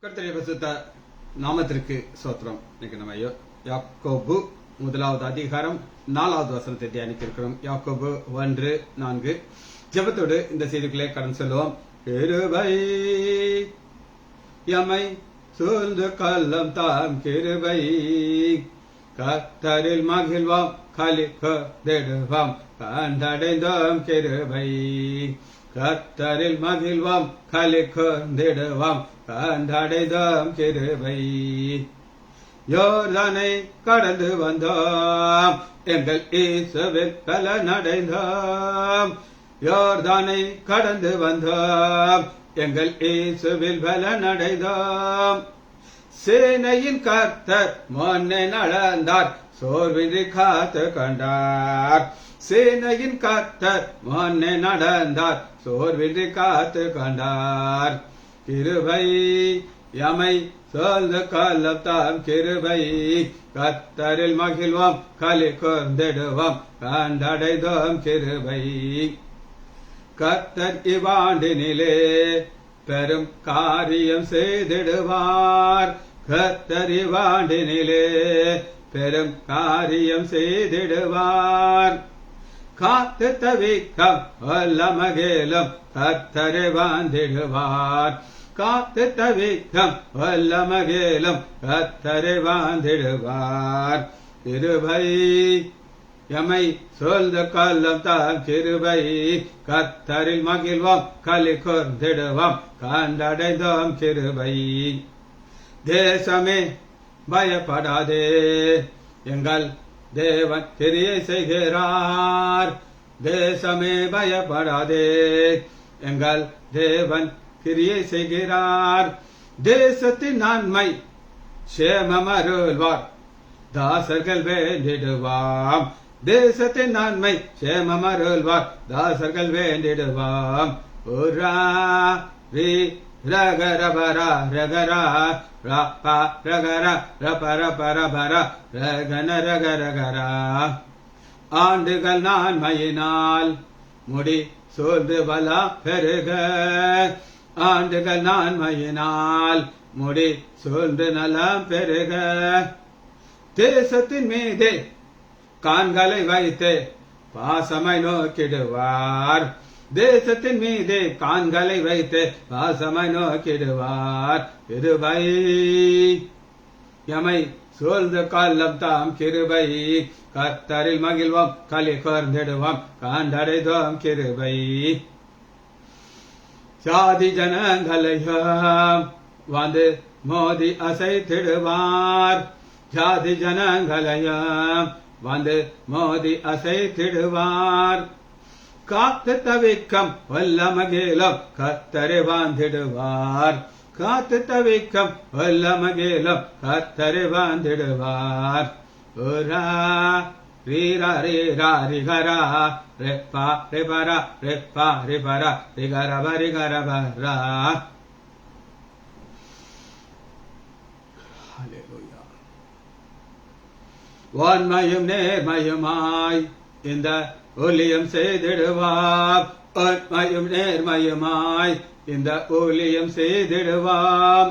கர்த்தருடைய பரிசுத்த நாமத்திற்கு ஸ்தோத்திரம். இன்னைக்கு நம்ம யாக்கோபு 1வது அதிகாரம் 4வது வசனத்தை தியானிக்க இருக்கிறோம். யாக்கோபு 1:4. ஜெபத்தோடு இந்த செய்திக்குள்ளே கடந்து செல்வோம். கிருபை எமை சூழ்ந்து கள்ளம் தாம் கிருபை கர்த்தரில் மகிழ்வாம் களிக்கொண்டிடுவாம் கண்டடைந்தோம் கிருபை கர்த்தரில் மகிழ்வாம் களிக்கொண்டிடுவாம் கண்டடைந்தோம் கிருபை. யோர்தானை கடந்து வந்தோம் எங்கள் இயேசுவில் பலனடைந்தோம். யோர்தானை கடந்து வந்தோம் எங்கள் இயேசுவில் பலனடைந்தோம். சேனையின் கர்த்தர் முன்னே நடந்தார் சோர்வின்றி காத்து கண்டார். சேனையின் கர்த்தர் முன்னே நடந்தார் சோர்வின்றி காத்து கண்டார். கிருபை எமை சோழ்ந்து காலம் தாம் கிருபை கர்த்தரில் மகிழ்வாம் களிக்கொண்டிடுவாம் கண்டடைந்தோம் கிருபை. கர்த்தர் இவ்வாண்டினிலே பெரும் காரியம் செய்திடுவார். கர்த்தர் இவ்வாண்டினிலே பெரும் காரியம் செய்திடுவார். காத்து தவிக்கம் வல்லமகேலும் கர்த்தரை வாழ்ந்திடுவார். காத்து தவிக்கம் வல்லமகேலும் கர்த்தரை வாழ்ந்திடுவார். கிருபை எமை சோழ்ந்த காலம் தாம் கிருபை கர்த்தரில் மகிழ்வாம் களிக்கொண்டிடுவாம் கண்டடைந்தோம் கிருபை. தேசமே பயப்படாதே எங்கள் தேவன் கிரியை செய்கிறார். தேசமே பயப்படாதே எங்கள் தேவன் கிரியை செய்கிறார். தேசத்தின் நன்மை சேமம் அருள்வார் தாசர்கள் வேண்டிடுவாம். தேசத்தின் நன்மை சேமம் அருள்வார் தாசர்கள் வேண்டிடுவாம். ரகரபரா ரகரா ரபா ரகரா ரபரபரபரா ரகன ரகரகரா. ஆண்டுகள் நான்மையினால் முடி சோர்ந்து பலா பெருக. ஆண்டுகள் நான்மையினால் முடி சோர்ந்து நலம் பெருக. தேசத்தின் மீதே கான்களை வைத்து பாசமாய் நோக்கிடுவார். தேசத்தின் மீதே கான்களை வைத்து பாசமாய் நோக்கிடுவார். கிருபை எமை சோழ்ந்த காலம் தாம் கிருபை கர்த்தரில் மகிழ்வாம் களிக்கொண்டிடுவாம் கண்டடைந்தோம் கிருபை. சாதி ஜனங்களையும் வந்து மோதி அசைத்திடுவார். ஜாதி ஜனங்களையும் வந்து மோதி அசைத்திடுவார். காத்து தவிக்கம் வல்லமகேலும் கர்த்தரை வாழ்ந்திடுவார். காத்து தவிக்கம் வல்லமகேலும் கர்த்தரை வாழ்ந்திடுவார். ரீரா ரீரா ரிகரா ரெப்பா ரிபரா ரெப்பா ரிபரா ரிகரப ரிகரபரா. வான்மையும் நேர்மையுமாய் இந்த ஊழியம் செய்திடுவார். வான்மையும் நேர்மையுமாய் இந்த ஊழியம் செய்திடுவாம்.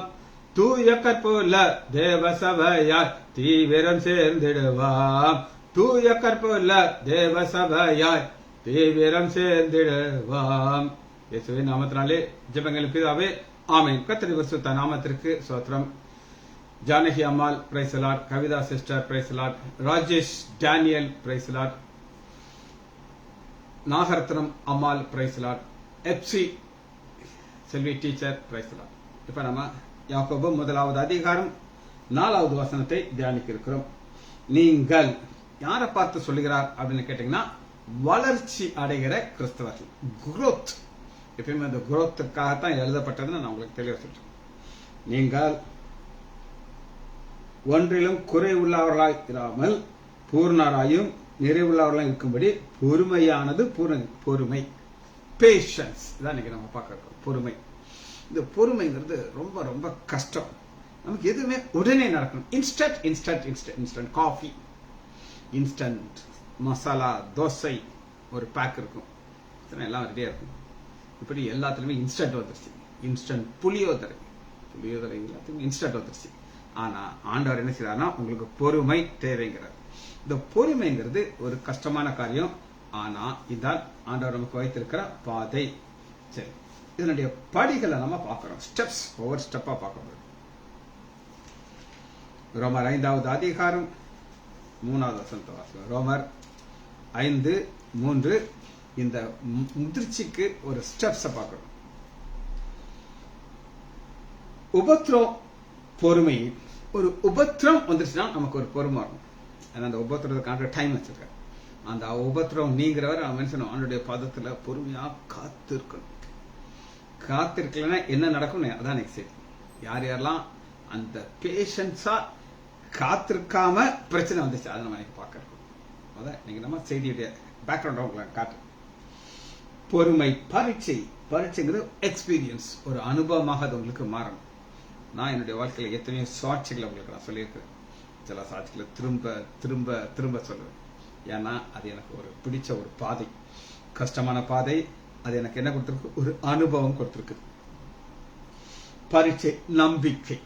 தூய கற்புள்ள தேவ சபையாய் தீவிரம் சேர்ந்திடுவாம். தூய கற்புள்ள தேவ சபையாய் தீவிரம் சேர்ந்திடுவாம். இயேசுவின் நாமத்தினாலே ஜெபங்கள் பிதாவே ஆமென். கர்த்தருடைய பரிசுத்த நாமத்திற்கு ஸ்தோத்திரம். Janaki Ammal praise the lord. Kavitha sister praise the lord. Rajesh Daniel praise the lord. Nagarathnam Ammal praise the lord. Ebsi Selvi teacher praise the lord. இப்ப நம்ம யாக்கோபு 1வது அதிகாரம் 4வது வசனத்தை தியானிக்க இருக்கிறோம். நீங்கள் யாரை பார்த்து சொல்லுகிறார் அப்படின்னு கேட்டீங்கன்னா வளர்ச்சி அடைகிற கிறிஸ்தவர்கள். குரோத் எப்பயுமே அந்த குரோத்துக்காகத்தான் எழுதப்பட்டதுன்னு நான் உங்களுக்கு தெளிவாக சொல்றேன். நீங்கள் ஒன்றிலும் குறை உள்ளவர்களாய் இராமல் பூர்ணராயும் நிறைவுள்ளவர்களாக இருக்கும்படி பொறுமையானது பொறுமை பேஷன்ஸ் தான் இன்னைக்கு நம்ம பார்க்க. பொறுமை, இந்த பொறுமைங்கிறது ரொம்ப ரொம்ப கஷ்டம். நமக்கு எதுவுமே உடனே நடக்கணும். Instant instant instant instant coffee, instant masala dosa ஒரு பேக் இருக்கும், எல்லாம் ரெடியா இருக்கும். இப்படி எல்லாத்துலயுமே இன்ஸ்டன்ட் வந்துருச்சு. இன்ஸ்டன்ட் புளியோதரை, புளியோதரை எல்லாத்துக்கும் இன்ஸ்டன்ட் வந்துருச்சு. ஆனா ஆண்டவர் என்ன செய்யறாருன்னா உங்களுக்கு பொறுமை தேவைங்கிறார். இந்த பொறுமைங்கிறது ஒரு கஷ்டமான காரியம். ஆனா இதான் ஆண்டவர் நமக்கு வைத்திருக்கிற பாதை. சரி, இதனுடைய படிகளை நம்ம பார்க்கிறோம். ஸ்டெப்ஸ், ஒவ்வொரு ஸ்டெப்பா பார்க்கணும். ரோமர் 5வது அதிகாரம் 3வது வசனத்தை வாசிக்கிறோம். ரோமர் 5:3. இந்த முதிர்ச்சிக்கு ஒரு ஸ்டெப்ஸை பார்க்கிறோம். உபத்திரம் பொறுமை. ஒரு உபத்திரம் வந்துருச்சுன்னா நமக்கு ஒரு பொறுமை வரும். அந்த உபத்திரத்துக்கான டைம் வச்சிருக்க. அந்த உபத்திரம் நீங்கிறவர் மனுஷனும் அவனுடைய பாதத்துல பொறுமையா காத்திருக்கணும். காத்திருக்கலன்னா என்ன நடக்கும் அதான் எனக்கு சரி. யார் யாரெல்லாம் அந்த பேஷன்ஸா காத்திருக்காம பிரச்சனை வந்துச்சு அதை நம்ம எனக்கு பார்க்கறோம். அதான் நீங்க நம்ம செய்தியுடைய பேக்ரவுண்ட் உங்களை காட்டு. பொறுமை பரீட்சைங்கிறது எக்ஸ்பீரியன்ஸ், ஒரு அனுபவமாக அது உங்களுக்கு மாறணும். நான் என்னுடைய வாழ்க்கையில எத்தனையோ சாட்சிகளை உங்களுக்கு நான் சொல்லியிருக்கிறேன். சில சாட்சிகளை திரும்ப திரும்ப திரும்ப சொல்லுவேன். ஏன்னா அது எனக்கு ஒரு பிடிச்ச ஒரு பாதை, கஷ்டமான பாதை. அது எனக்கு என்ன கொடுத்திருக்கு? ஒரு அனுபவம் கொடுத்திருக்கு. பரீட்சை நம்பிக்கை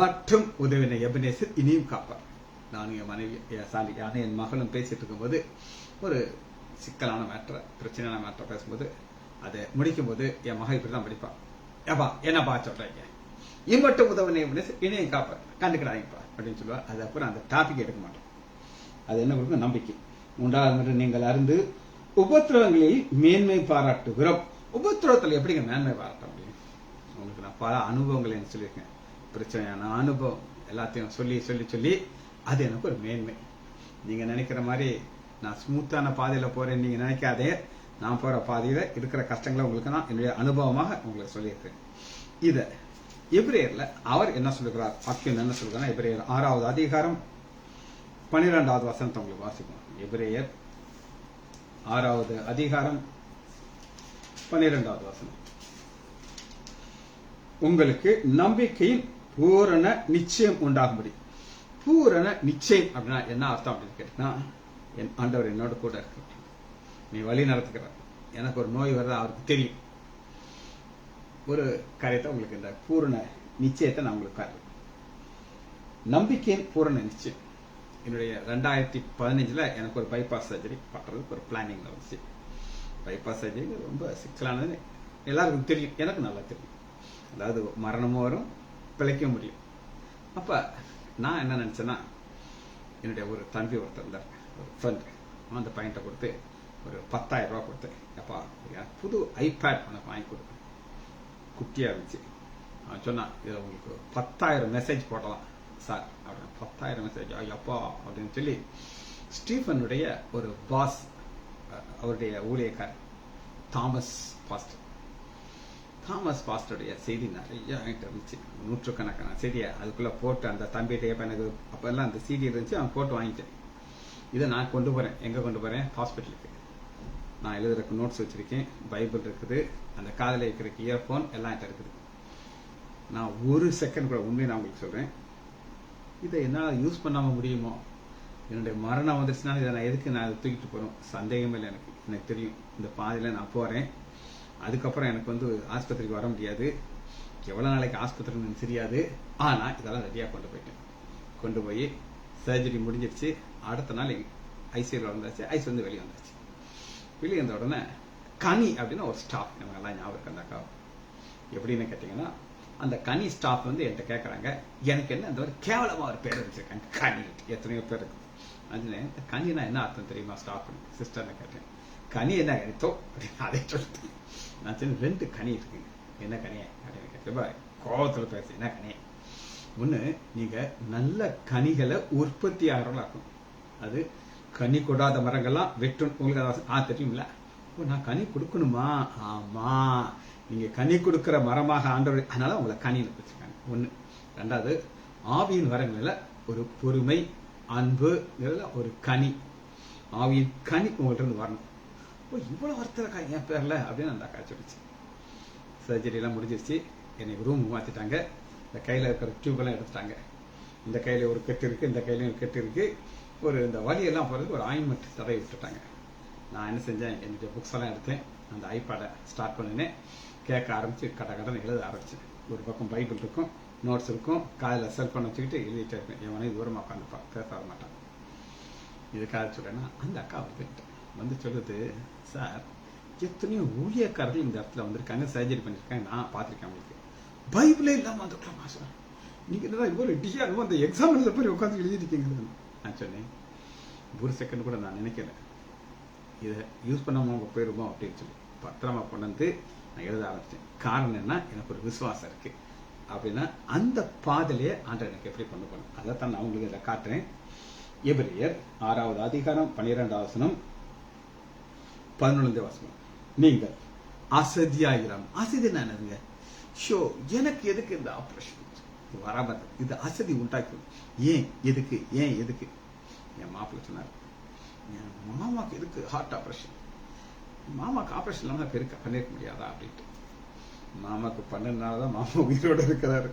மற்றும் உதவின எபனேசர் இனியும் காப்பார். நான் என் மனைவி என் மகளும் பேசிட்டு இருக்கும்போது ஒரு சிக்கலான மேட்டரை, பிரச்சனையான மேட்டரை பேசும்போது அதை முடிக்கும் போது என் மகள் இப்படிதான் படிப்பான். ஏப்பா என்னப்பா சொல்றீங்க? இம்மட்டும் உதவின எபனேசர் இனியும் காப்பார், கண்டுக்கிறாங்கப்பா அப்படின்னு சொல்லுவா. அது அப்புறம் அந்த டாபிக் எடுக்க மாட்டோம். அது என்ன கொடுக்கும்? நம்பிக்கை. 3வது நீங்கள் அறிந்து உபத்திரவங்களில் மேன்மை பாராட்டுகிறோம். உபத்திரவத்தில் எப்படிங்க மேன்மை பாராட்ட முடியும்? உங்களுக்கு நான் பல அனுபவங்களை சொல்லியிருக்கேன். பிரச்சனையான அனுபவம் எல்லாத்தையும் சொல்லி சொல்லி சொல்லி அது எனக்கு ஒரு மேன்மை. நீங்க நினைக்கிற மாதிரி நான் ஸ்மூத்தான பாதையில போறேன் நீங்க நினைக்காதே. நான் போற பாதையில இருக்கிற கஷ்டங்களை உங்களுக்கு நான் என்னுடைய அனுபவமாக உங்களுக்கு சொல்லியிருக்கேன். இத எபிரேயர்ல அவர் என்ன சொல்லுகிறார்? வாக்கியம் என்ன சொல்லுகிறார்? எபிரேயர் 6வது அதிகாரம் 12வது வசனத்தை உங்களுக்கு வாசிக்கும். எபிரேயர் 6வது அதிகாரம் 12வது வசனம். உங்களுக்கு நம்பிக்கையின் பூரண நிச்சயம் உண்டாகும்படி. பூரண நிச்சயம் அப்படின்னா என்ன அர்த்தம் அப்படின்னு கேட்டீங்கன்னா, என் ஆண்டவர் என்னோட கூட இருக்கு, நீ வழி நடத்துக்கிறார். எனக்கு ஒரு நோய் வருது அவருக்கு தெரியும். ஒரு காரியத்தை உங்களுக்கு இந்த பூரண நிச்சயத்தை நான் உங்களுக்கு காட்டுறேன். நம்பிக்கையின் பூரண நிச்சயம். என்னுடைய 2015 எனக்கு ஒரு பைபாஸ் சர்ஜரி பண்றதுக்கு ஒரு பிளானிங்ல வந்துச்சு. பைபாஸ் சர்ஜரி ரொம்ப சிக்கலானது எல்லாருக்கும் தெரியும், எனக்கு நல்லா தெரியும். அதாவது மரணமும் வரும், பிழைக்க முடியும். அப்ப நான் என்ன நினைச்சேன்னா, என்னுடைய ஒரு தம்பி ஒருத்தர் இருந்தார், ஒரு ஃப்ரெண்ட். அந்த பையன்ட்ட கொடுத்து ஒரு 10,000 ரூபாய் கொடுத்தேன். அப்பா புது ஐபேட் உனக்கு வாங்கி கொடுத்தேன். குட்டியா இருந்துச்சு. அவன் சொன்னான், இதில் உங்களுக்கு 10,000 மெசேஜ் போடலாம் சார் அப்படின்னு. 10,000 மெசேஜ் ஐயப்பா அப்படின்னு சொல்லி ஸ்டீஃபனுடைய ஒரு பாஸ், அவருடைய ஊழியக்காரர் தாமஸ் பாஸ்டருடைய செய்தி நிறைய என்கிட்ட இருந்துச்சு. 100கணக்கான செய்தியை அதுக்குள்ள போட்டு அந்த தம்பிகிட்ட எனக்கு அப்பெல்லாம் அந்த CD இருந்துச்சு, அவன் போட்டு வாங்கிட்டேன். இதை நான் கொண்டு போறேன். எங்க கொண்டு போறேன்? ஹாஸ்பிட்டலுக்கு. நான் எழுதுறதுக்கு நோட்ஸ் வச்சிருக்கேன், பைபிள் இருக்குது, அந்த காதில் வைக்கிறதுக்கு இயர்போன் எல்லாம் என்கிட்ட இருக்குது. நான் ஒரு செகண்ட் கூட உண்மையை நான் உங்களுக்கு சொல்றேன், இதை என்னால் யூஸ் பண்ணாம முடியுமோ? என்னுடைய மரணம் வந்துருச்சுன்னா இதை நான் எதுக்கு நான் தூக்கிட்டு போறோம்? சந்தேகமே இல்லை. எனக்கு தெரியும் இந்த பாதையில நான் போறேன். அதுக்கப்புறம் எனக்கு ஆஸ்பத்திரிக்கு வர முடியாது. எவ்வளவு நாளைக்கு ஆஸ்பத்திரின்னு தெரியாது. ஆனா இதெல்லாம் ரெடியா கொண்டு போய் சர்ஜரி முடிஞ்சிருச்சு. அடுத்த நாள் ஐசியூல வந்தாச்சு. ஐசியூ வந்து வெளியே வந்தாச்சு. வெளியே வந்த உடனே கனி அப்படின்னு ஒரு ஸ்டாஃப், நம்ம எல்லாம் ஞாபகம் இருக்கு அந்த அக்கா. எப்படின்னு கேட்டீங்கன்னா, அந்த கனி ஸ்டாஃப் என்கிட்ட கேட்கறாங்க, எனக்கு என்ன அந்த மாதிரி கேவலமா ஒரு பேர் வச்சிருக்காங்க கனி. எத்தனையோ பேர் இருக்கு. அதுல கனினா என்ன அர்த்தம் தெரியுமா ஸ்டாஃப்? சிஸ்டர்னு கேட்டேன். கனி என்ன கணித்தோ அப்படின்னு அதை சொல்லிட்டேன். நான் சொன்ன 2 கனி இருக்கு. என்ன கனிய அப்படின்னு கேட்டேன். கோபத்துல பேச, என்ன கனிய? ஒண்ணு, நீங்க நல்ல கனிகளை உற்பத்தி ஆகிறவங்களாக்கும். அது கனி கொடாத மரங்கள்லாம் வெட்டும். உங்களுக்கு தெரியும்ல. நான் கனி கொடுக்கணுமா? ஆமா, நீங்க கனி கொடுக்கிற மரமாக ஆண்டவர், அதனால உங்களை கனியில் வச்சிருக்காங்க. ஒண்ணு. 2வது, ஆவியின் வரங்கள்ல ஒரு பொறுமை, அன்பு, ஒரு கனி, ஆவியின் கனி உங்கள்ட்ட இருந்து வரணும். இவ்வளவு வருத்தம் என் பேர்ல அப்படின்னு அந்த அக்கா சொல்லிச்சு. சர்ஜரி எல்லாம் முடிஞ்சிருச்சு. என்னை ரூம் மாத்திட்டாங்க. இந்த கையில இருக்கிற டியூப் எல்லாம் எடுத்துட்டாங்க. இந்த கையில ஒரு கெட்டு இருக்கு, இந்த கையில ஒரு கெட்டு இருக்கு. இந்த வலியெல்லாம் போறதுக்கு ஒரு ஆயின்மெண்ட் தடவை விட்டுட்டாங்க. நான் என்ன செஞ்சேன், என்னுடைய புக்ஸ் எல்லாம் எடுத்தேன். அந்த ஐபேடை ஸ்டார்ட் பண்ணினேன். கேட்க ஆரம்பிச்சு, கடை எழுத ஆரம்பிச்சேன். ஒரு பக்கம் பைபிள் இருக்கும், நோட்ஸ் இருக்கும், காலையில் செல்ஃபோன் வச்சுக்கிட்டு எழுதிட்டே இருப்பேன். என் மனைவி தூரமாக உட்காந்துப்பா, பேச மாட்டான். இதுக்காக சொல்றேன்னா, அந்த அக்கா வந்து சொல்லுது, சார் எத்தனையோ ஊழியக்காரர்கள் இந்த இடத்துல வந்திருக்காங்க, சர்ஜரி பண்ணியிருக்காங்க, நான் பார்த்துருக்கேன். அவங்களுக்கு பைபிளே இல்லாமல் வந்துட்டோமா சார், நீங்கள் என்ன இவ்வளோ டிஷாக அந்த எக்ஸாம் எழுத போய் உட்காந்து எழுதிருக்கீங்க. நான் சொன்னேன், ஒரு செகண்ட் கூட நான் நினைக்கல இதை யூஸ் பண்ணாமல் அவங்க போயிருவோம் அப்படின்னு சொல்லி பத்திரமா கொண்டு வந்து நான் எழுத ஆரம்பிச்சேன். காரணம் என்ன, எனக்கு ஒரு விசுவாசம் இருக்கு அப்படின்னா அந்த பாதையிலேயே ஆண்டவர் எனக்கு எப்படி கொண்டு போகணும், அதைத்தான் நான் உங்களுக்கு இதை காட்டுறேன். எபிரேயர் 6வது அதிகாரம் 12வது வசனம் 11வது வசனம். நீங்கள் அசதியாயிரம். அசதி என்னதுங்க? ஷோ எனக்கு எதுக்கு இந்த ஆபரேஷன் வராம இது அசதி உண்டாக்கும். ஏன் எதுக்கு, ஏன் எதுக்கு? என் மாப்பிள்ளை சொன்னார், என் மாமாக்கு எதுக்கு ஹார்ட் ஆபரேஷன், மாமாக்கு ஆபரேஷன் இல்லாமல் பண்ணிருக்க முடியாதா அப்படின்ட்டு. மாமாக்கு 12 நாள் தான் மாமா உயிரோடு இருக்கிறாரு.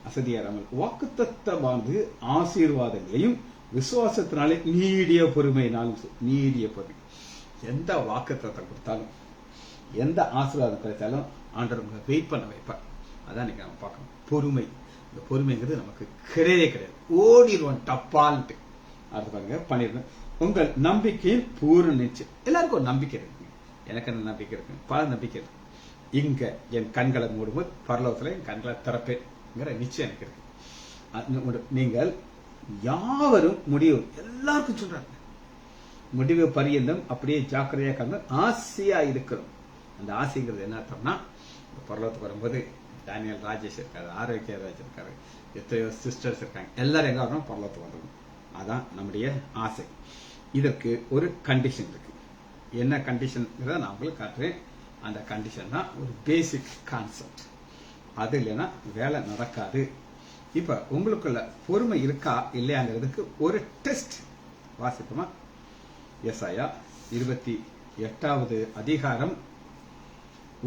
அசதியாராமல் வாக்குத்தத்தமானது ஆசீர்வாதங்களையும் விசுவாசத்தினாலே நீடிய பொறுமையினாலும். நீடிய பொறுமை. எந்த வாக்குத்தத்தை கொடுத்தாலும், எந்த ஆசீர்வாதம் கிடைத்தாலும் ஆண்டவர் உங்களை வெயிட் பண்ண வைப்பார். அதான் இன்னைக்கு நம்ம பார்க்கணும். பொறுமை. இந்த பொறுமைங்கிறது நமக்கு கிடையவே கிடையாது. ஓடிடுவோம் டப்பால்ட்டு. அடுத்து பாருங்க, பண்ணிருக்கேன். உங்கள் நம்பிக்கையின் பூர்ண நிச்சயம். எல்லாருக்கும் ஒரு நம்பிக்கை இருக்கு. எனக்கு என்ன நம்பிக்கை இருக்கு? பல நம்பிக்கை இருக்கு. இங்க என் கண்களை மூடும்போது பரலோகத்துல என் கண்களை திறப்பேங்கிற நிச்சயம் எனக்கு இருக்கு. நீங்கள் யாவரும் முடிவு, எல்லாருக்கும் சொல்றாங்க, முடிவு பரியந்தம் அப்படியே ஜாக்கிரதையா கண்டு ஆசையா இருக்கிறோம். அந்த ஆசைங்கிறது என்ன அர்த்தம்னா, பரலோகத்துக்கு வரும்போது டேனியல் ராஜேஷ் இருக்காரு, ஆரோக்கிய ராஜ் இருக்காரு, எத்தனையோ சிஸ்டர்ஸ் இருக்காங்க, எல்லாரும் எங்க வரணும், பரலோகத்துக்கு வந்துடும். அதான் நம்முடைய ஆசை. இதற்கு ஒரு கண்டிஷன் இருக்கு. என்ன கண்டிஷன் நான் உங்களுக்கு காட்டுறேன். அந்த கண்டிஷன் தான் ஒரு பேசிக் கான்செப்ட். அது இல்லைன்னா வேலை நடக்காது. இப்ப உங்களுக்குள்ள பொறுமை இருக்கா இல்லையாங்கிறதுக்கு ஒரு டெஸ்ட் வாசிப்போமா? எசாயா 28வது அதிகாரம்.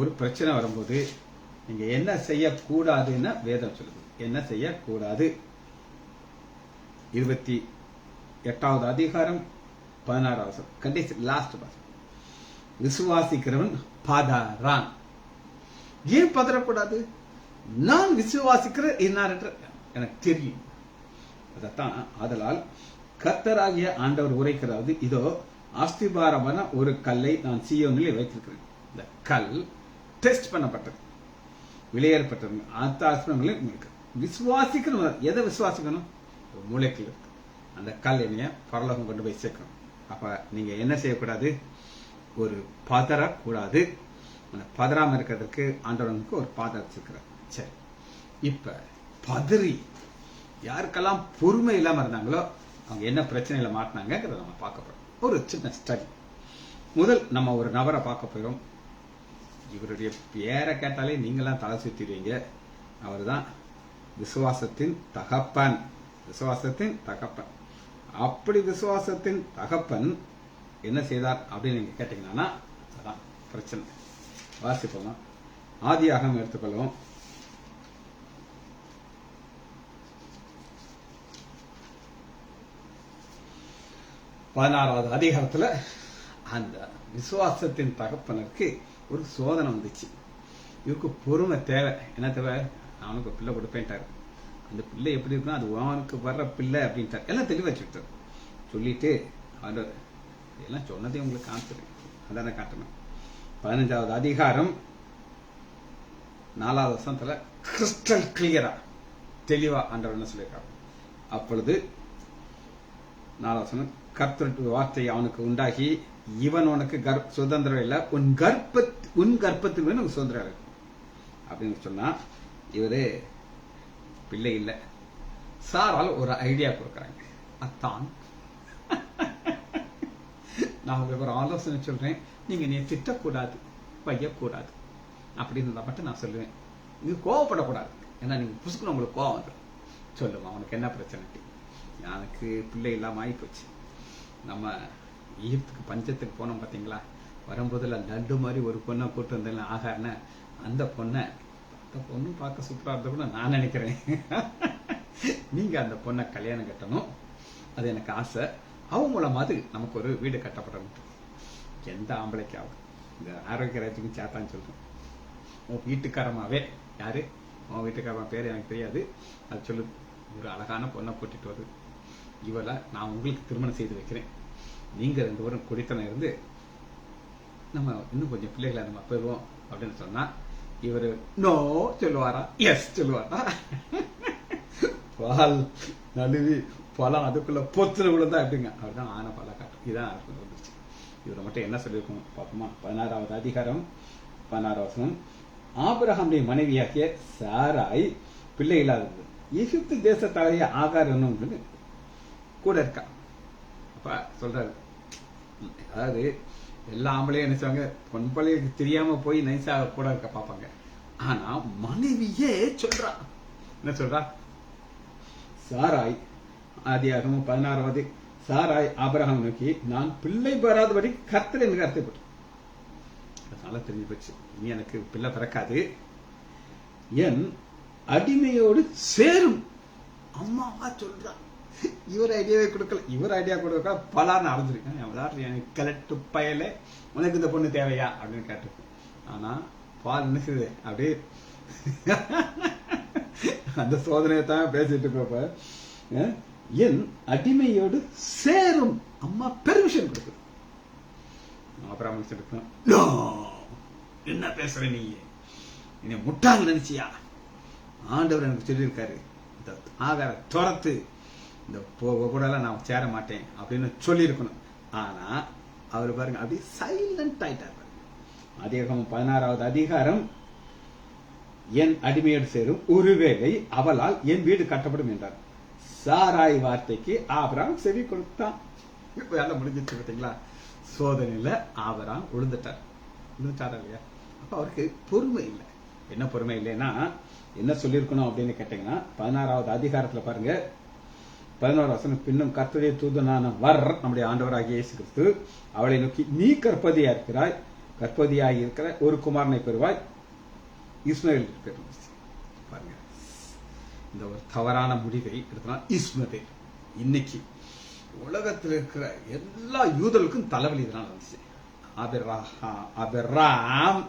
ஒரு பிரச்சனை வரும்போது நீங்க என்ன செய்யக்கூடாதுன்னு வேதம் சொல்லுது. என்ன செய்யக்கூடாது? 28வது அதிகாரம் 16வது வசனம். கண்டிஷன் லாஸ்ட் வசனம். விசுவாசிக்கிறவன் பதறான். ஏன் பதறக்கூடாது? நான் விசுவாசிக்கிற இன்னார் என்று எனக்கு தெரியும். அதத்தான் ஆதலால் கர்த்தராகிய ஆண்டவர் உரைக்கிறாவது, இதோ அஸ்திபாரமான ஒரு கல்லை நான் சீயோனில் வைத்திருக்கிறேன். இந்த கல் டெஸ்ட் பண்ணப்பட்டது, வெளியேறப்பட்டது. அந்த ஆஸ்திரங்களும் விசுவாசிக்கணும். எதை விசுவாசிக்கணும்? மூளைக்குள் இருக்கு. அந்த கல் என்னைய பரலோகம் கொண்டு போய் சேர்க்கணும். அப்ப நீங்க என்ன செய்யக்கூடாது? ஒரு பதறக்கூடாது. பதறாம இருக்கிறதுக்கு ஆண்டவனுக்கு ஒரு பாதம் வச்சிருக்கிறார். சரி, இப்ப பதறி யாருக்கெல்லாம் பொறுமை இல்லாம இருந்தாங்களோ அவங்க என்ன பிரச்சனையில மாட்டினாங்கிறத நம்ம பார்க்க போறோம். ஒரு சின்ன ஸ்டடி. முதல் நம்ம ஒரு நபரை பார்க்க போறோம். இவருடைய பேரை கேட்டாலே நீங்களாம் தலை சுத்திடுவீங்க. அவர் தான் விசுவாசத்தின் தகப்பன். விசுவாசத்தின் தகப்பன். அப்படி விசுவாசத்தின் தகப்பன் என்ன செய்தார் அப்படின்னு நீங்க கேட்டீங்கன்னா, அதான் பிரச்சனை. வாசிப்போம். ஆதியாகமம் எடுத்துக்கொள்வோம். பதினாறாவது அதிகாரத்துல அந்த விசுவாசத்தின் தகப்பனுக்கு ஒரு சோதனை வந்துச்சு. இவருக்கு பொறுமை தேவை. என்ன தேவை? அவனுக்கு பிள்ளை கொடுப்பேன்ட்டாரு. அந்த பிள்ளை எப்படி இருக்குன்னா, அது அவனுக்கு வர்ற பிள்ளை அப்படின்ட்டார். எல்லாம் தெளிவா வச்சுக்கிட்டார். சொல்லிட்டு அவர் எல்லாம் சொன்னதே உங்களுக்கு காமிச்சிருக்கேன். அதான காட்டணும். 15வது அதிகாரம் 4வது வசனத்துல கிறிஸ்டல் கிளியரா தெளிவா ஆண்டவர் என்ன சொல்லியிருக்காரு. அப்பொழுது 4வது வசனம், கர்த்தருடைய வார்த்தை அவனுக்கு உண்டாகி, இவன் உனக்கு சுதந்திரம் இல்லை, உன் கர்ப்பத்துக்கு உனக்கு சுதந்திரம் இருக்கு அப்படின்னு சொன்னா, இவரு பிள்ளை இல்லை. சாரால் ஒரு ஐடியா கொடுக்கறாங்க. அத்தான் நான் உங்களுக்கு ஒரு ஆலோசனை சொல்றேன். நீங்க நீ திட்டக்கூடாது, வையக்கூடாது அப்படின்னு மட்டும் நான் சொல்லுவேன். நீங்க கோவப்படக்கூடாது. ஏன்னா நீங்க புசுக்குன்னு உங்களுக்கு கோவம் வந்துடும். சொல்லுமா, அவனுக்கு என்ன பிரச்சனை? எனக்கு பிள்ளை இல்லாம ஆகி போச்சு. நம்ம ஈயத்துக்கு பஞ்சத்துக்கு போனோம் பாத்தீங்களா? வரும்போதுல லட்டு மாதிரி ஒரு பொண்ணை கூட்டு வந்தேன் ஆகாருன்னு. அந்த பொண்ணு பார்க்க சூப்பரா இருந்த கூட நான் நினைக்கிறேன். நீங்க அந்த பொண்ணை கல்யாணம் கட்டணும், அது எனக்கு ஆசை. அவன் மூலமாவது நமக்கு ஒரு வீடு கட்டப்படணும். எந்த ஆம்பளைக்கு ஆகும்? இந்த ஆரோக்கிய ராஜுக்கும் சேத்தான்னு சொல்றோம். உன் வீட்டுக்காரமாவே யாரு உன் வீட்டுக்காரன் பேர் எனக்கு தெரியாது, அது சொல்லு. ஒரு அழகான பொண்ணை கூட்டிட்டு வருது, இவளை நான் உங்களுக்கு திருமணம் செய்து வைக்கிறேன், நீங்க 2 பேரும் குடித்தனம் இருந்து நம்ம இன்னும் கொஞ்சம் பிள்ளைகளை நம்ம பெறுவோம் அப்படின்னு சொன்னா இவரு நோ சொல்லுவாரா, எஸ் சொல்லுவாரா? பால் நழுவி பழம் அதுக்குள்ள பொத்துல விழுந்தா எப்படிங்க? அப்படிதான் ஆன பல காட்டும். இதான் வந்துருச்சு. இவரை மட்டும் என்ன சொல்லியிருக்கணும் பார்ப்போமா? 16வது அதிகாரம் 16 வசனம். ஆபிரகாமுடைய மனைவியாகிய சாராய் பிள்ளை இல்லாதது, எகிப்து தேசத்தாலேயே ஆகார் என்னன்னு கூட இருக்கா. அப்ப சொல்றாரு, அதாவது எல்லா ஆம்பளையும் என்ன செய்வாங்க, பொன்பளைக்கு தெரியாம போய் நைசா கூட இருக்க பாப்பாங்க. ஆனா மனைவியே சொல்றா, என்ன சொல்றா? சாராய், ஆதியாகமம் 16வது, சாராய் ஆபிரகாம் நோக்கி, நான் பிள்ளை பெறாதபடி கர்த்தர் என்று கருத்தைப்பட்டு, அதனால தெரிஞ்சு போச்சு, இனி எனக்கு பிள்ளை பிறக்காது, என் அடிமையோடு சேரும். அம்மாவா சொல்றா. இவர் ஐடியாவே கொடுக்கல, இவர் ஐடியா கொடுக்க பலான்னு அரைஞ்சிருக்கேன். கலட்டு பயல, உனக்கு இந்த பொண்ணு தேவையா அப்படின்னு கேட்டு. ஆனா பால் நினைக்குது அப்படியே அந்த சோதனையை தான் பேசிட்டு இருக்கப்ப, என் அடிமையோடு சேரும். அம்மா பெர்மிஷன் கொடுக்குது. அப்புறம் என்ன பேசுற நீ? என்னை முட்டாள் நினைச்சியா? ஆண்டவர் எனக்கு சொல்லியிருக்காரு, இந்த ஆகார துரத்து, இந்த போக கூட நான் சேர மாட்டேன் அப்படின்னு சொல்லியிருக்கணும். ஆனா அவர் பாருங்க அப்படி சைலண்ட் ஆயிட்டார். ஆதியாகமம் 16வது அதிகாரம், என் அடிமையோடு சேரும், ஒருவேளை அவளால் என் வீடு கட்டப்படும் என்றார். சாராய் வார்த்தைக்கு ஆபிரகாம் செவி கொடுத்தான். வேலை முடிஞ்சிச்சு பார்த்தீங்களா? சோதனையில ஆபிரகாம் விழுந்துட்டார் இல்லையா? அப்ப அவருக்கு பொறுமை இல்லை. என்ன பொறுமை இல்லைன்னா என்ன சொல்லியிருக்கணும் அப்படின்னு கேட்டீங்கன்னா, 16வது அதிகாரத்துல பாருங்க, 11 வசனம். பின்னும் கர்த்தருடைய தூதனான நம்முடைய ஆண்டவராகிய இயேசு கிறிஸ்து அவளை நோக்கி, நீ கர்ப்பதியா இருக்கிறாய், கர்ப்பதியாகி இருக்கிற ஒரு குமாரனை பெறுவாய், இஸ்மவேல் பாருங்க. இந்த ஒரு தவறான முடிவை எடுத்தா இஸ்மவேல் இன்னைக்கு உலகத்தில் இருக்கிற எல்லா யூதர்களுக்கும் தலைவலி இதனால் வந்துச்சு. ஆபிரகாம்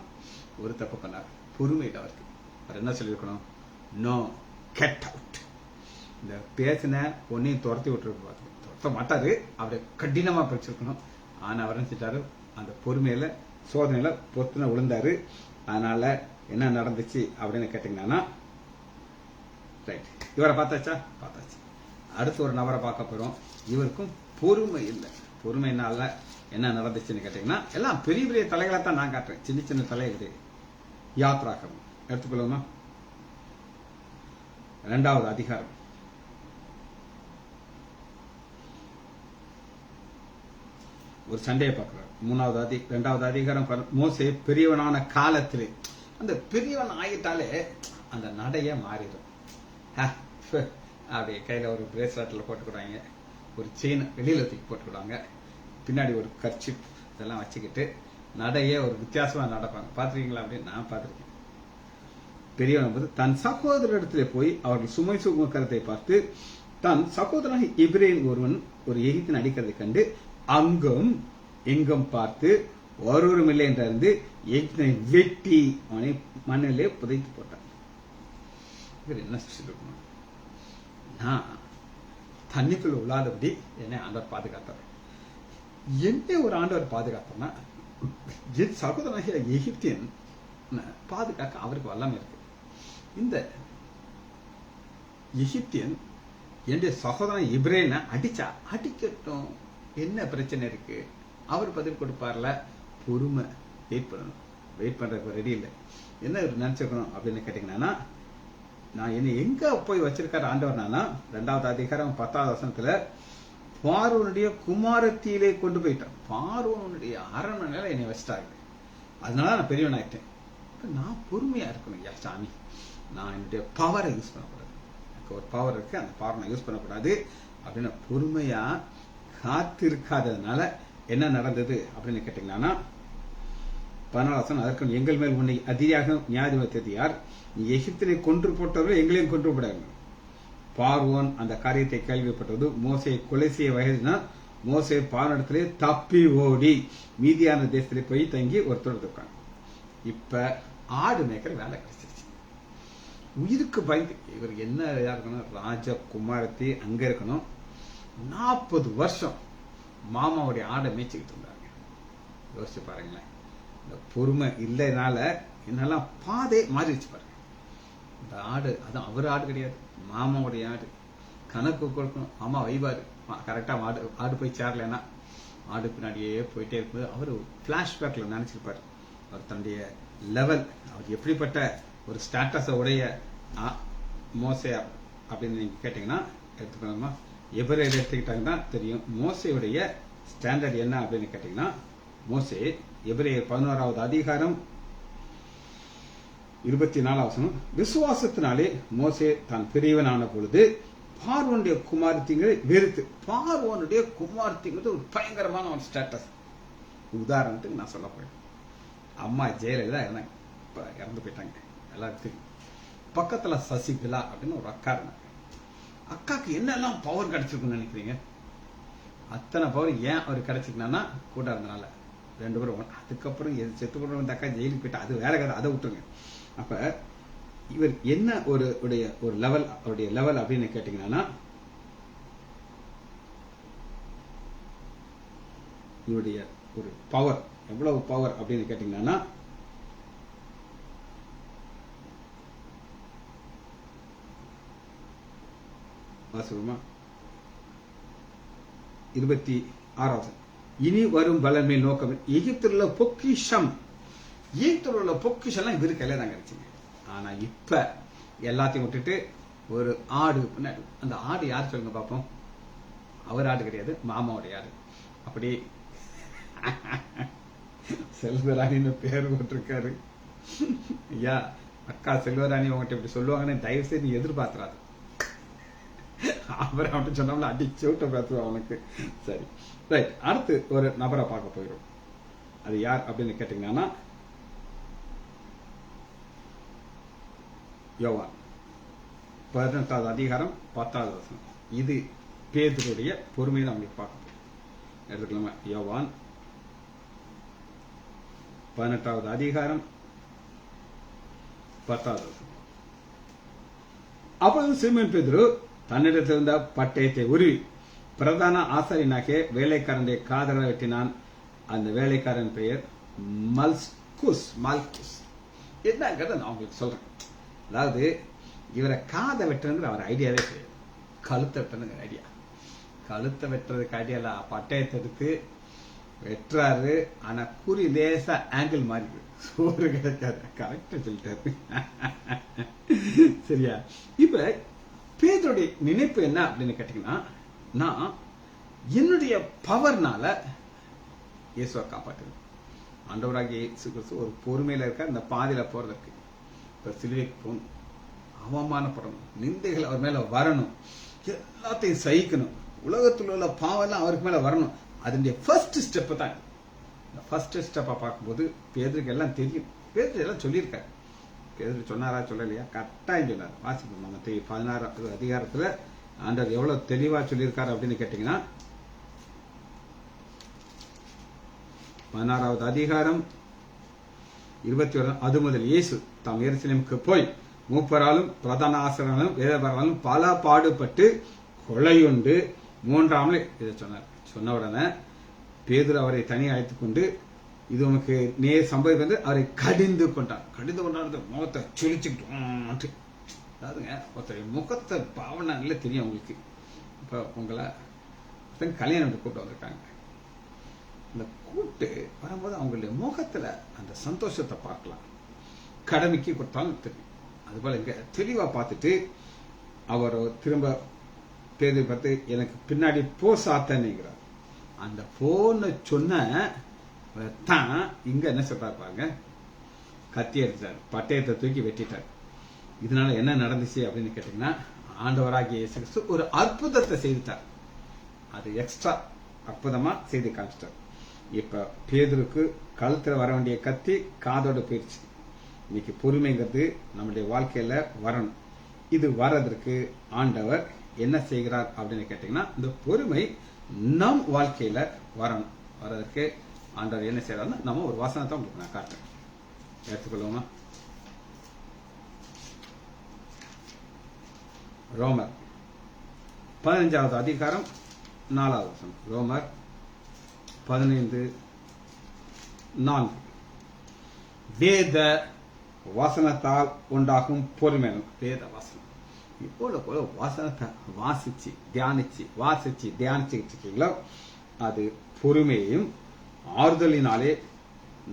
ஒரு தப்பு பண்ணார், பொறுமையில் அவருக்கு. அவர் என்ன சொல்லியிருக்கணும்? No, get out. இந்த பேசின பொண்ணையும் துரத்தி விட்டுருக்க துரத்த மாட்டாரு, அவரை கடினமா பிடிச்சிருக்கணும். ஆனா அவர் நினைச்சிட்டாரு, அந்த பொறுமையில சோதனையில பொத்துன விழுந்தாரு. அதனால என்ன நடந்துச்சு அப்படின்னு கேட்டீங்கன்னா, ரைட், இவரை பார்த்தாச்சா? பார்த்தாச்சு. அடுத்து ஒரு நபரை பார்க்க போறோம். இவருக்கும் பொறுமை இல்லை. பொறுமைனால என்ன நடந்துச்சுன்னு கேட்டீங்கன்னா, எல்லாம் பெரிய பெரிய தலைகளை தான் நான் காட்டுறேன், சின்ன சின்ன தலைகள். யாத்ராகம் எடுத்துக்கொள்ளுமா? 2வது அதிகாரம், ஒரு சண்டையை பார்க்கிறார். 2வது அதிகாரம். மோசே பெரியவனான காலத்திலே, அந்த பெரியவன் ஆகிட்டாலே அந்த நடைய மாறிடும். அப்படியே கையில ஒரு பிரேஸ்லெட்ல போட்டுக்கிடுவாங்க, ஒரு செயின் வெளியில தூக்கி போட்டுக்கிடுவாங்க, பின்னாடி ஒரு கர்ச்சிப் இதெல்லாம் வச்சுக்கிட்டு நடைய ஒரு வித்தியாசமா நடப்பாங்க. பாத்திருக்கீங்களா? அப்படின்னு நான் பார்த்திருக்கேன். பெரியவன் போது தன் சகோதரத்திலே போய் அவர்கள் சுமை சுமக்கிறதை பார்த்து, தன் சகோதரன் இப்ரேன் ஒருவன் ஒரு எகிப்தின் அடிக்கிறதை கண்டு அங்கும் எங்கும் பார்த்து ஒருவரும் இல்லை என்று எகிப்தினை வெட்டி அவனை மண்ணிலே புதைத்து போட்டான். இவர் என்ன சொல்லிருக்கணும்? நான் தண்ணிக்குள்ள உள்ளாதபடி என்னை ஆண்டவர் பாதுகாத்தார். என்ன ஒரு ஆண்டவர் பாதுகாத்தோம்னா, என் சகோதரனாகிய எகிப்தியன் பாதுகாக்க அவருக்கு வல்லமை இருக்கு. இந்த எகிப்தியன் என்னுடைய சகோதரன் இப்ரேனை அடிச்சா அடிக்கட்டும், என்ன பிரச்சனை இருக்கு? அவர் பதில் கொடுப்பார்ல. பொறுமை, வெயிட் பண்ணணும். வெயிட் பண்றதுக்கு ரெடி இல்லை. என்ன நினைச்சுக்கணும் அப்படின்னு கேட்டீங்கன்னா, நான் என்ன எங்க போய் வச்சிருக்காரு ஆண்டவர்னா, 2வது அதிகாரம் 10வது வசனத்துல, பார்வோனுடைய குமாரத்திலே கொண்டு போயிட்டான். பார்வோனுடைய அரண்மனையில என்னை வச்சிட்டாங்க. அதனால நான் பெரியவன் ஆயிட்டேன். நான் பொறுமையா இருக்கணும். யா சாமி, நான் என்னுடைய பவரை யூஸ் பண்ணக்கூடாது. எனக்கு ஒரு பவர் இருக்கு, அந்த பவரை நான் யூஸ் பண்ணக்கூடாது அப்படின்னு பொறுமையா காத்திருக்காததுனால என்ன நடந்தது அப்படின்னு கேட்டீங்கன்னா, 14 அதற்கு எங்கள் மேல் உன்னை அதிகாக நியாயத்தது யார்? நீ எகிப்தினை கொன்று போட்டவர்கள் எங்களையும் கொன்று விடாங்க. பார்வோன் அந்த காரியத்தை கேள்விப்பட்டது மோசையை கொலை செய்ய வயதினால் மோசே பார்வனிடத்திலே தப்பி ஓடி மீதியான தேசத்திலே போய் தங்கி ஒருத்தர் இருக்காங்க. இப்ப ஆடு மேய்க்கிற வேலை கிடைச்சிருச்சு. உயிருக்கு பயந்து, இவர் என்ன இருக்கணும், ராஜகுமாரத்தி அங்க இருக்கணும். 40 வருஷம் மாமாவுடைய ஆடை மேய்ச்சிக்கிட்டு இருந்தாங்க. யோசிச்சு பாருங்களேன். இந்த பொறுமை இல்லைனால என்னெல்லாம் பாதை மாறிடுச்சு பாருங்க. இந்த ஆடு, அதான் அவர் ஆடு கிடையாது, மாமாவுடைய ஆடு. கணக்கு கொடுக்கணும், மாமா வைவாரு கரெக்டா. ஆடு போய் சேரலன்னா ஆடு பின்னாடியே போயிட்டே இருக்கும்போது அவர் பிளாஷ்பேக்ல நினைச்சிருப்பாரு அவர் தன்னுடைய லெவல், அவர் எப்படிப்பட்ட ஒரு ஸ்டேட்டஸை உடைய மோசே அப்படின்னு நீங்க கேட்டீங்கன்னா எடுத்துக்கணுமா. எபிரேயர் எடுத்துக்கிட்டாங்கன்னா தெரியும் மோசையுடைய ஸ்டாண்டர்ட் என்ன அப்படின்னு கேட்டீங்கன்னா, மோசே எபிரேயர் 11வது அதிகாரம் 24வது வசனம், விசுவாசத்தினாலே மோசே தான் பெரியவனான பொழுது பார்வோனுடைய குமாரத்திங்களை வெறுத்து. பார்வோனுடைய குமாரத்திங்கிறது ஒரு பயங்கரமான ஒரு ஸ்டேட்டஸ். உதாரணத்துக்கு நான் சொல்ல போறேன், அம்மா ஜெயலலிதா இருந்தாங்க, இப்ப இறந்து போயிட்டாங்க எல்லாருக்கும். பக்கத்துல சசிகலா அப்படின்னு ஒரு அக்கா இருந்தாங்க. அக்காக்கு என்னெல்லாம் பவர் கிடைச்சிருக்குன்னு நினைக்கிறீங்க? அத்தனை பவர் ஏன் அவர் கிடைச்சிருக்கா கூட இருந்தனால. 2 பேரும் அதுக்கப்புறம் செத்து போடுற அந்த அக்கா ஜெயிலுக்கு போயிட்டா, அது வேற கதை, அதை விட்டுருங்க. அப்ப இவர் என்ன ஒரு லெவல், அவருடைய லெவல் அப்படின்னு கேட்டீங்கன்னா, இவருடைய ஒரு பவர் எவ்வளவு பவர் அப்படின்னு கேட்டீங்கன்னா, வாசிக்குமா 26வது, இனி வரும் பலமே நோக்கம் எகிப்தில் உள்ள பொக்கிஷம். எகிப்தில் உள்ள பொக்கிஷம் இவரு கையில தான் கிடைச்சுங்க. ஆனா இப்ப எல்லாத்தையும் விட்டுட்டு ஒரு ஆடு, அந்த ஆடு யார் சொல்லுங்க பாப்போம்? அவர் ஆடு கிடையாது, மாமாவுடைய ஆடு. அப்படி செல்வராணின்னு பேர் போட்டிருக்காரு. ஐயா, அக்கா செல்வராணி உங்ககிட்ட இப்படி சொல்லுவாங்கன்னு தயவு செய்து நீ எதிர்பார்த்துறாரு. அவர் அவன் சொன்னோம்ல அடிச்சு விட்ட பேசுவான் அவனுக்கு. சரி, ரைட். அடுத்து ஒரு நபரை பார்க்க போயிடும். அது யார் அப்படின்னு கேட்டீங்கன்னா, யோவான் 18வது அதிகாரம் 10வது வசனம். இது பேதுருடைய பொறுமையை தான் உங்களுக்கு பார்க்க எடுத்துக்கலாமா. யோவான் 18வது அதிகாரம் 10வது வசனம். அப்பொழுது சீமோன் பேதுரு தன்னிடத்திலிருந்த பட்டயத்தை உருவி பிரதான ஆசாரியனாகிய வேலைக்காரனுடைய காதலை வெட்டினான். அந்த வேலைக்காரன் பெயர் மல்குஸ். என்னங்கிறத நான் உங்களுக்கு சொல்றேன். அதாவது இவரை காதை வெட்டுறது அவர் ஐடியாவே கிடையாது, கழுத்தை வெட்டுறது ஐடியா. கழுத்தை வெட்டுறதுக்கு ஐடியா இல்ல, பட்டயத்தை எடுத்து வெட்டுறாரு. ஆனா குறி லேசா ஆங்கிள் மாறி சோறு கிடைக்காது. கரெக்டா சொல்லிட்டாரு. சரியா? இப்ப பேதுருடைய நினைப்பு என்ன அப்படின்னு கேட்டீங்கன்னா, நான் என்னுடைய பவர்னால இயேசுவை காப்பாற்றுவேன். ஆண்டவராகிய இயேசு கிறிஸ்து ஒரு பொறுமையில இருக்க அந்த பாதையில போறதற்கு இப்ப சிலுவைக்கு போகணும், அவமானப்படணும், நிந்தைகள் அவர் மேல வரணும், எல்லாத்தையும் சகிக்கணும், உலகத்தில் உள்ள பாவெல்லாம் அவருக்கு மேல வரணும். அதனுடைய ஃபர்ஸ்ட் ஸ்டெப் தான். இந்த ஃபர்ஸ்ட் ஸ்டெப்பை பார்க்கும்போது பேதுருக்கு எல்லாம் தெரியும். பேதுரு எல்லாம் சொல்லியிருக்காரு. பேதுரு சொன்னாரா சொல்லலையா? கட்டாயம் சொன்னார். வாசிப்போம் நம்ம 16வது அதிகாரத்துல ஆண்டவர் எவ்வளவு தெளிவா சொல்லியிருக்காரு அப்படின்னு கேட்டீங்கன்னா, 16வது அதிகாரம் 21. அது முதல் இயேசு தாம் எருசலேமுக்கு போய் மூப்பராலும் பிரதான ஆசிரியர்களும் வேதபாரர்களும் பல பாடுபட்டு கொலையுண்டு 3ஆம் நாள் இதை சொன்னார். சொன்ன உடனே பேதுரு அவரை தனியாக அழைத்துக் கொண்டு, இது உனக்கு நேர் சம்பவித்து அவரை கடிந்து கொண்டார். முகத்தை சுழிச்சுக்கிட்டு, அதாவதுங்க ஒருத்தர் முகத்தை பாவனை நல்ல தெரியும் உங்களுக்கு. இப்ப உங்களை கல்யாணம் கூப்பிட்டு வந்திருக்காங்க. இந்த கூட்டு வரும்போது அவங்களுடைய முகத்துல அந்த சந்தோஷத்தை பார்க்கலாம். கடமைக்கு கொடுத்தாலும் தெரியும். அதுபோல இங்க தெளிவா பார்த்துட்டு அவர் திரும்ப பேதுரு பார்த்து, எனக்கு பின்னாடி போ சாத்தானேங்கிறார். அந்த போன்னு சொன்ன தான் இங்க என்ன சொல்றாரு பாருங்க, கத்தி எடுத்தார், பட்டயத்தை தூக்கி வெட்டிட்டார். இதனால என்ன நடந்துச்சு அப்படின்னு கேட்டீங்கன்னா, ஆண்டவராகிய இயேசு கிறிஸ்து ஒரு அற்புதத்தை செய்துட்டார். அது எக்ஸ்ட்ரா அற்புதமா செய்து காமிச்சிட்டார். இப்ப பேதுருக்கு கழுத்துல வர வேண்டிய கத்தி காதோட போயிடுச்சு. இன்னைக்கு பொறுமைங்கிறது நம்முடைய வாழ்க்கையில வரணும். இது வர்றதற்கு ஆண்டவர் என்ன செய்கிறார் அப்படின்னு கேட்டீங்கன்னா, இந்த பொறுமை நம் வாழ்க்கையில வரணும். வர்றதற்கு ஆண்டவர் என்ன செய்யறாருன்னா, நம்ம ஒரு வசனத்தை உங்களுக்கு நான் காட்டுறேன், எடுத்துக்கொள்ளுவோமா? ரோமர் 15வது அதிகாரம் 4வது வசனம். ரோமர் 15:4. வேத வசனத்தால் உண்டாகும் பொறுமை. வேத வசனம் போல வசனத்தை தியானிச்சுக்கிட்டு இருக்கீங்களோ அது பொறுமையையும் ஆறுதலினாலே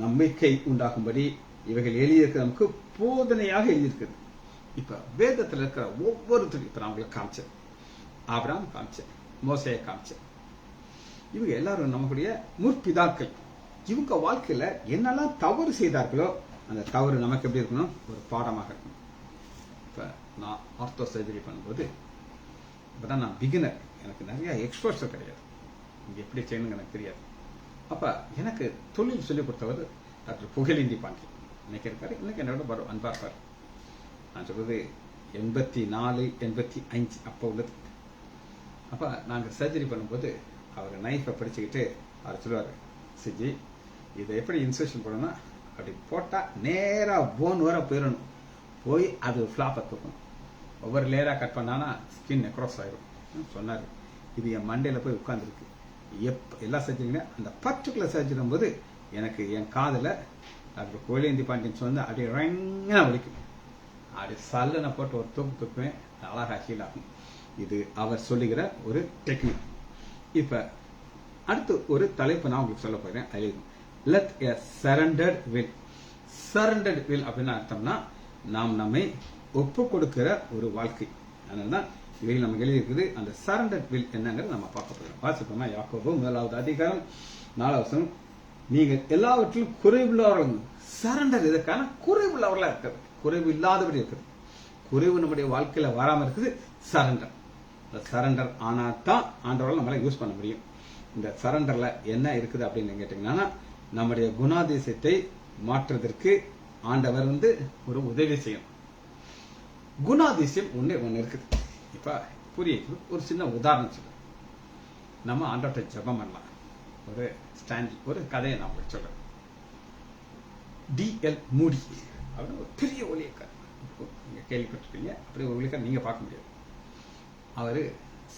நம்பிக்கை உண்டாகும்படி இவைகள் எழுதியிருக்க நமக்கு போதனையாக எழுதியிருக்குது. இப்ப வேதத்தில் இருக்கிற ஒவ்வொருத்தரும் இப்ப நான் உங்களுக்கு காமிச்சேன், ஆபிரகாம் காமிச்சேன், மோசேயை காமிச்சேன். இவங்க எல்லாரும் நம்மளுடைய முற்பிதாக்கள். இவங்க வாழ்க்கையில என்னெல்லாம் தவறு செய்தார்களோ அந்த தவறு நமக்கு எப்படி இருக்கணும், ஒரு பாடமாக இருக்கணும். இப்ப நான் ஆர்த்தோ சர்ஜரி பண்ணும்போது இப்பதான் நான் பிகினர், எனக்கு நிறைய எக்ஸ்போர்ட்ஸும் கிடையாது, இங்க எப்படி செய்யணுங்க எனக்கு தெரியாது. அப்ப எனக்கு தொழில் சொல்லிக் கொடுத்தவர் டாக்டர் புகழேந்தி பாண்டியன். இன்னைக்கு இருக்காரு, இன்னைக்கு என்னோட அன்பா இருப்பார். நான் சொல்றது 84, 85 அப்ப உள்ளது. அப்ப நாங்க சர்ஜரி பண்ணும்போது அவர் நைஃபை பிடிச்சுக்கிட்டு அவர் சொல்லுவாரு, சிஜி இதை எப்படி இன்செக்ஷன் பண்ணணும்னா அப்படி போட்டா நேரா போன் வர போயிடணும், போய் அது ஃபிளாப்பை தூக்கணும், ஒவ்வொரு லேயரா கட் பண்ணானா ஸ்கின் நெக்ரோஸ் ஆயிரும் சொன்னாரு. இது என் மண்டையில போய் உட்கார்ந்துருக்கு. எல்லா சர்ஜரிங்க அந்த பர்டிகுலர் சர்ஜரி போது எனக்கு என் காதுல டாக்டர் புகழேந்தி பாண்டியன் சொன்ன அப்படியே ரங்கா ஒழிக்கும், அப்படி சல்லனை போட்டு ஒரு தூக்குவேன், அழகா ஹீல் ஆகும். இது அவர் சொல்லுகிற ஒரு டெக்னிக். இப்ப அடுத்து ஒரு தலைப்பு நான் உங்களுக்கு சொல்ல போறேன். Let a surrendered will. Surrendered will அப்படின்னு அர்த்தம்னா நாம் நம்மை ஒப்பு கொடுக்கிற ஒரு வாழ்க்கை. அதனாலதான் இவையில் நமக்கு எழுதியிருக்குது. அந்த சரண்டர்ட் வில் என்னங்கிறது நம்ம பார்க்க போறோம். வாசிப்போமா? யாக்கோபு 1வது அதிகாரம் 4வது வசனம். நீங்கள் எல்லாவற்றிலும் குறைவுள்ளவர்கள். சரண்டர் இதற்கான குறைவுள்ளவர்களா இருக்கிறது, குறைவு இல்லாதபடி இருக்குது. குறைவு நம்முடைய வாழ்க்கையில வராம இருக்குது. சரண்டர். சரண்டர் ஆனா தான் ஆண்டவரால் நம்மளால யூஸ் பண்ண முடியும். இந்த சரண்டர்ல என்ன இருக்குது அப்படின்னு கேட்டீங்கன்னா, நம்முடைய குணாதிசயத்தை மாற்றுவதற்கு ஆண்டவர் ஒரு உதவி செய்யும். குணாதிசயம் ஒண்ணு இருக்குது. இப்ப புரிய ஒரு சின்ன உதாரணம் சொல்றேன். நம்ம ஆண்டவர்கிட்ட ஜெபம் பண்ணலாம். ஒரு ஸ்டாண்ட், ஒரு கதையை நான் உங்களுக்கு சொல்றேன். D.L. மூடி அவர் ஒரு பெரிய ஒளியக்கார், நீங்க கேள்விப்பட்டிருக்கீங்க. அப்படி ஒரு ஒளியக்கார் நீங்க பார்க்க முடியாது. அவரு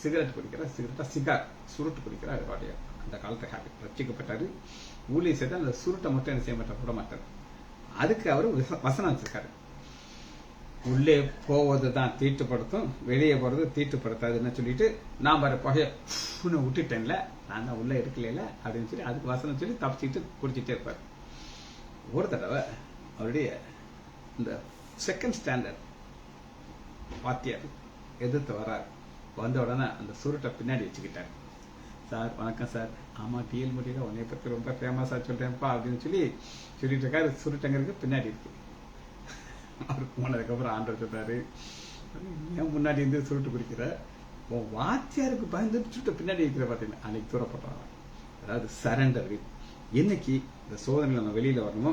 சிகரெட் குடிக்கிறார், சிகார் சுருட்டு குடிக்கிறார். அந்த காலத்தை ஹேபிட் ரட்சிக்கப்பட்டாரு. ஊழிய செய்து அந்த சுருட்டை மட்டும் என்ன செய்ய மாட்டார், விட மாட்டார். அதுக்கு அவரு வசனம் வச்சிருக்காரு. உள்ளே போவதுதான் தீட்டுப்படுத்தும், வெளியே போறது தீட்டுப்படுத்தாதுன்னு சொல்லிட்டு நான் வர புகைய விட்டுட்டேன்ல, நான் தான் உள்ள இருக்கல அப்படின்னு சொல்லி அதுக்கு வசனம் சொல்லி தப்பிச்சுட்டு குடிச்சிட்டே இருப்பாரு. ஒரு தடவை அவருடைய இந்த செகண்ட் ஸ்டாண்டர்ட் வாத்தியார் எதிர்த்து வர்றாரு. வந்த உடனே அந்த சுருட்டை பின்னாடி வச்சுக்கிட்டாரு. சார் வணக்கம் சார், ஆமா டிஎல் முடியல உன்னைய பத்தி ரொம்ப ஃபேமஸா சொல்றேன்ப்பா அப்படின்னு சொல்லிட்டு இருக்காரு. சுருட்டங்கிறதுக்கு பின்னாடி இருக்கு. அவருக்கு போனதுக்கப்புறம் ஆண்டவர் சொல்றாரு, ஏன் முன்னாடி இருந்து சுருட்டு குடிக்கிற, உன் வாத்தியாருக்கு பயந்து சுருட்ட பின்னாடி இருக்கிற பார்த்தீங்கன்னா அன்னைக்கு தூரப்படுறாங்க. அதாவது சரண்டர் வில். என்னைக்கு இந்த சோதனை நம்ம வெளியில வரணுமோ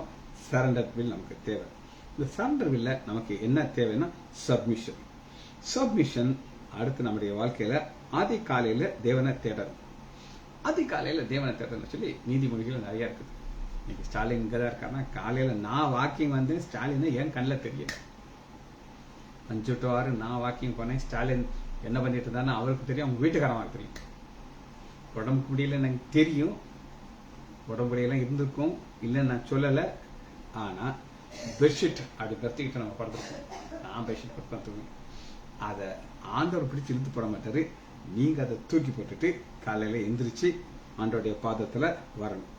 சரண்டர் வில் நமக்கு தேவை. இந்த சரண்டர் வில்ல நமக்கு என்ன தேவைன்னா சப்மிஷன். சப்மிஷன் அடுத்து நம்முடைய வாழ்க்கையில அதிகாலையில தேவனை தேடணும். அதிகாலையில தேவனை தேடணும்னு சொல்லி நீதிமொழிகள் நிறைய இருக்குது. இன்னைக்கு ஸ்டாலின் இங்கதான் இருக்காருன்னா, காலையில நான் வாக்கிங் வந்து ஸ்டாலின் என் கண்ணில் தெரியல. 5 to 6 நான் வாக்கிங் போனேன். ஸ்டாலின் என்ன பண்ணிட்டு இருந்தான்னு அவருக்கு தெரியும், அவங்க வீட்டுக்காரமாக தெரியும். உடம்புக்கு முடியல எனக்கு தெரியும், உடம்புடையெல்லாம் இருந்திருக்கும், இல்லைன்னு நான் சொல்லலை. ஆனா பெட்ஷீட் அப்படி படுத்திக்கிட்டு நம்ம படுத்துருக்கோம். நான் பெட்ஷீட் படுத்துவேன். அதை ஆண்டவர் பிடிச்சி இழுத்து போட மாட்டாரு. நீங்க அதை தூக்கி போட்டுட்டு காலையில எந்திரிச்சு ஆண்டோடைய பாதத்துல வரணும்.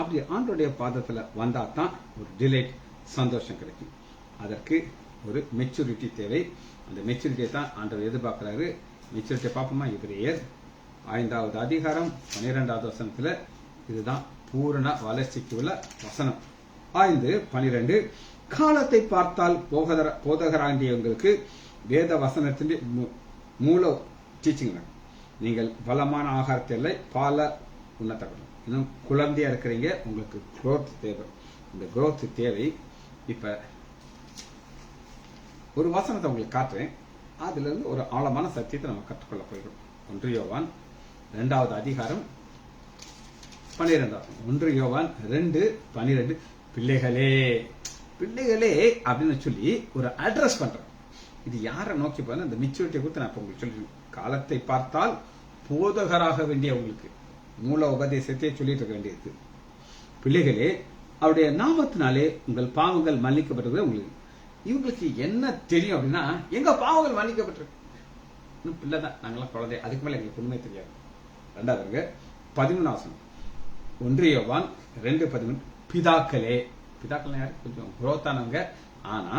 அப்படி ஆண்டோடைய பாதத்துல வந்தா தான் ஒரு டிலைட், சந்தோஷம் கிடைக்கும். அதற்கு ஒரு மெச்சூரிட்டி தேவை. அந்த மெச்சூரிட்டியை தான் ஆண்டவர் எதிர்பார்க்கிறாரு. மெச்சூரிட்டியை பார்ப்போமா? எபிரேயர் 5வது அதிகாரம் 12வது வசனத்துல இதுதான் பூரண வளர்ச்சிக்கு உள்ள வசனம். 5:12. காலத்தை பார்த்தால் போதகராண்டியவங்களுக்கு வேத வசனத்தின் மூல டீச்சிங். நீங்கள் பலமான ஆகாரத்தை இல்லை, பால உண்ணத்தக்கணும். இன்னும் குழந்தையா இருக்கிறீங்க, உங்களுக்கு growth தேவை. இந்த growth தேவை. இப்ப ஒரு வசனத்தை உங்களுக்கு காட்டுறேன். அதுல இருந்து ஒரு ஆழமான சத்தியத்தை நம்ம கற்றுக்கொள்ள போயிடும். 1 யோவான் 2வது அதிகாரம் 12. 1 யோவான் 2:12. பிள்ளைகளே பிள்ளைகளே அப்படின்னு சொல்லி ஒரு அட்ரஸ் பண்றோம். இது யாரை நோக்கி போனா அந்த மெச்சூரிட்டியை குறித்து நான் இப்ப உங்களுக்கு சொல்லி காலத்தை பார்த்தால் போதகராக வேண்டிய உங்களுக்கு மூல உபதேசத்தை சொல்லிட்டு இருக்க வேண்டியது. பிள்ளைகளே, அவருடைய நாமத்தினாலே உங்கள் பாவங்கள் மன்னிக்கப்பட்டிருக்கிறது. உங்களுக்கு இவங்களுக்கு என்ன தெரியும் அப்படின்னா, எங்க பாவங்கள் மன்னிக்கப்பட்டிருக்கு. இன்னும் பிள்ளைதான், நாங்களாம் குழந்தை, அதுக்கு மேல எங்களுக்கு உண்மை தெரியாது. 2வது 13 1 யோவான் 2:13 பிதாக்களே, பிதாக்கள் யாரு? கொஞ்சம் குரோத்தானவங்க. ஆனா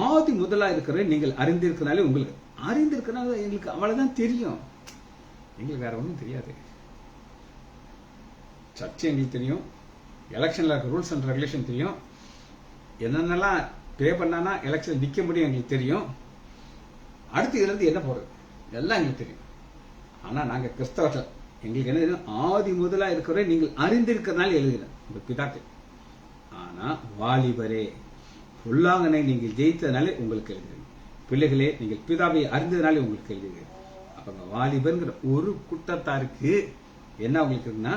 ஆதி முதலா இருக்கிற நீங்கள் அறிந்திருக்கனாலே, உங்களுக்கு அறிந்திருக்கனால எங்களுக்கு அவ்வளவுதான் தெரியும். எங்களுக்கு வேற ஒன்றும் தெரியாது. சர்ச்சை எங்களுக்கு தெரியும், எலெக்ஷன்ல இருக்க ரூல்ஸ் அண்ட் ரெகுலேஷன் தெரியும், என்னென்னலாம் பே பண்ணானா எலெக்ஷன் நிக்க முடியும் எங்களுக்கு தெரியும். அடுத்து இதுல இருந்து என்ன போறது எல்லாம் எங்களுக்கு தெரியும். ஆனா நாங்க கிறிஸ்தவர்கள், எங்களுக்கு என்ன தெரியும்? ஆதி முதலா இருக்கிற நீங்கள் அறிந்திருக்கிறதுனால எழுதுகிறேன் உங்க பிதாக்கள். ஆனா வாலிபரே, பொல்லாங்கனை நீங்கள் ஜெயித்ததுனாலே உங்களுக்கு எழுதுகிறேன். பிள்ளைகளே, நீங்கள் பிதாவை அறிந்ததுனாலே உங்களுக்கு எழுதுகிறேன். அப்ப வாலிபர்ங்கிற ஒரு குற்றத்தாருக்கு என்ன உங்களுக்கு இருக்குன்னா,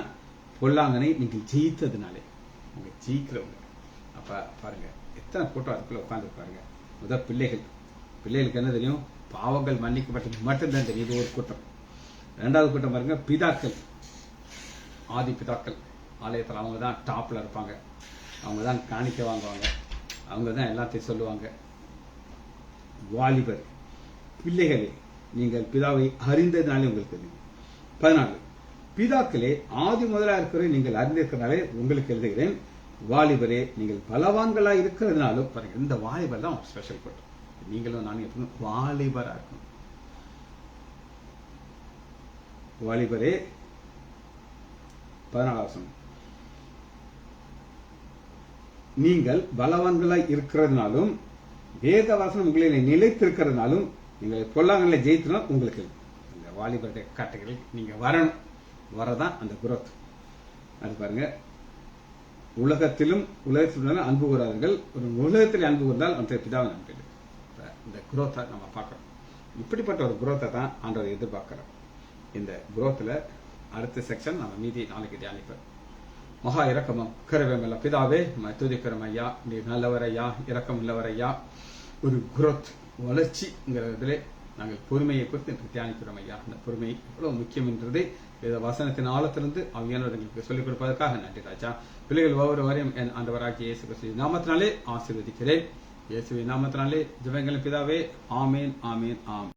பொல்லாங்கனை நீங்கள் ஜெயித்ததுனாலே, உங்க ஜெயிக்கிறவங்க. அப்ப பாருங்க எத்தனை கூட்டம் அதுக்குள்ள உட்கார்ந்து பாருங்க. முதல் பிள்ளைகளுக்கு என்ன தெரியும்? பாவங்கள் மன்னிக்கப்பட்டது மட்டும்தான் தெரியும். இது ஒரு கூட்டம். 2வது கூட்டம் பாருங்க, பிதாக்கள், ஆதி பிதாக்கள். ஆலயத்தில் அவங்க தான் டாப்ல இருப்பாங்க, அவங்க தான் காணிக்க வாங்குவாங்க, அவங்க தான் எல்லாத்தையும் சொல்லுவாங்க. வாலிபர், பிள்ளைகளே, நீங்கள் பிதாவை அறிந்ததுனாலே உங்களுக்கு தெரியும். 14 பிதாக்களே, ஆதி முதலா இருக்கிற நீங்கள் அறிந்திருக்கிறனாலே உங்களுக்கு எழுதுகிறேன். வாலிபரே, நீங்கள் பலவான்களா இருக்கிறதுனாலும் பாருங்க, இந்த வாலிபர் தான் ஸ்பெஷல் கூட்டம். நீங்களும் நானும் எப்பவும் வாலிபரா இருக்கணும். வாலிபரே, 14 நீங்கள் பலவான்களாய் இருக்கிறதுனாலும் வேத வாசனம் உங்களை நிலைத்திருக்கிறதுனாலும் நீங்கள் பொல்லாங்கல்ல ஜெயித்தனாலும் உங்களுக்கு இந்த வாலிபருடைய காட்டுகளை நீங்க வரணும். வரதான் அந்த குரோத். அது பாருங்க, உலகத்திலும் அன்பு கூறார்கள், ஒரு உலகத்தில் அன்பு கூர்ந்தால் அந்த பிதாவை நம்பி. இந்த குரோத்தை நம்ம பார்க்கிறோம். இப்படிப்பட்ட ஒரு குரோத்தை தான் ஆண்டவர் எதிர்பார்க்கிறோம். இந்த குரோத்ல அடுத்த செக்ஷன் நம்ம மீதி நாளைக்கு தியானிப்போம். மகா இரக்கமும் கருவேமல்ல பிதாவே, துதிக்கிறோம் ஐயா, நீர் நல்லவர் ஐயா, இரக்கம் உள்ளவர் ஐயா. ஒரு குரோத், வளர்ச்சிங்கிறதுல நாங்கள் பொறுமையை குறித்து தியானிக்கிறோம் ஐயா. அந்த பொறுமை எவ்வளவு முக்கியம் என்றது வேத வசனத்தின் ஆழத்திலிருந்து அவையானவர்களுக்கு சொல்லிக் கொடுப்பதற்காக நன்றி ராஜா. பிள்ளைகள் ஒவ்வொருவரையும் என் ஆண்டவராகிய இயேசு கிறிஸ்துவின் நாமத்தினாலே ஆசீர்வதிக்கிறேன். இயேசுவின் நாமத்தினாலே ஜெபங்களின் பிதாவே, ஆமேன், ஆமேன், ஆம்.